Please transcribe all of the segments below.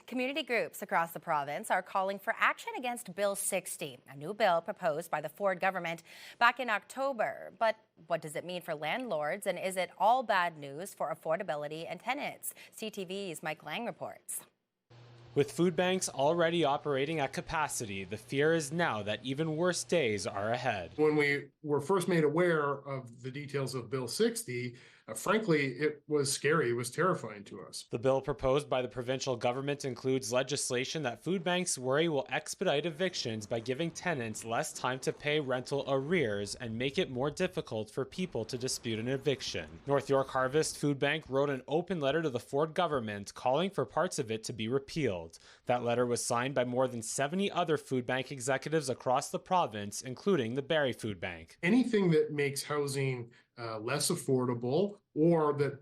Community groups across the province are calling for action against Bill 60, a new bill proposed by the Ford government back in October. But what does it mean for landlords, and is it all bad news for affordability and tenants? CTV's Mike Lang reports. With food banks already operating at capacity, the fear is now that even worse days are ahead. When we were first made aware of the details of Bill 60, frankly, it was scary. It was terrifying to us. The bill proposed by the provincial government includes legislation that food banks worry will expedite evictions by giving tenants less time to pay rental arrears and make it more difficult for people to dispute an eviction. North York Harvest Food Bank wrote an open letter to the Ford government calling for parts of it to be repealed. That letter was signed by more than 70 other food bank executives across the province, including the Barrie Food Bank. Anything that makes housing less affordable or that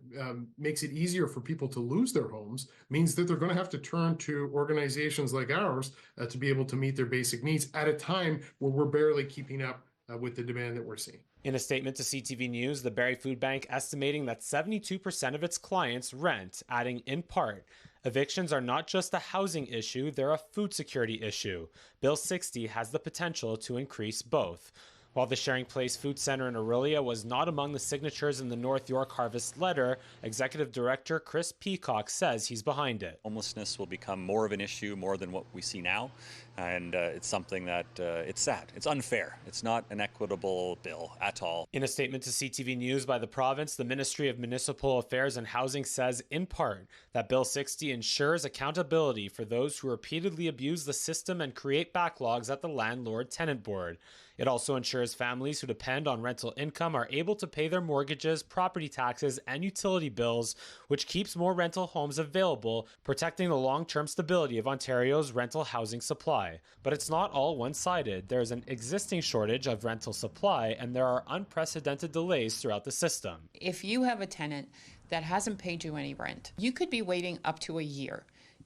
makes it easier for people to lose their homes means that they're going to have to turn to organizations like ours to be able to meet their basic needs at a time where we're barely keeping up with the demand that we're seeing. In a statement to CTV News, the Barrie Food Bank estimating that 72% of its clients rent, adding in part, evictions are not just a housing issue, they're a food security issue. Bill 60 has the potential to increase both. While the Sharing Place Food Centre in Orillia was not among the signatures in the North York Harvest letter, Executive Director Chris Peacock says he's behind it. Homelessness will become more of an issue, more than what we see now, and it's something that it's sad. It's unfair. It's not an equitable bill at all. In a statement to CTV News by the province, the Ministry of Municipal Affairs and Housing says, in part, that Bill 60 ensures accountability for those who repeatedly abuse the system and create backlogs at the Landlord-Tenant Board. It also ensures families who depend on rental income are able to pay their mortgages, property taxes, and utility bills, which keeps more rental homes available, protecting the long-term stability of Ontario's rental housing supply. But it's not all one-sided. There's an existing shortage of rental supply, and there are unprecedented delays throughout the system. If you have a tenant that hasn't paid you any rent, you could be waiting up to a year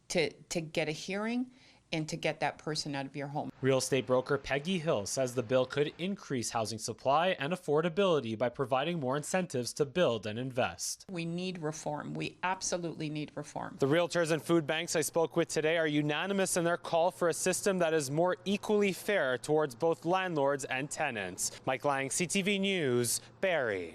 to get a hearing and to get that person out of your home. Real estate broker Peggy Hill says the bill could increase housing supply and affordability by providing more incentives to build and invest. We need reform. We absolutely need reform. The realtors and food banks I spoke with today are unanimous in their call for a system that is more equally fair towards both landlords and tenants. Mike Lang, CTV News, Barrie.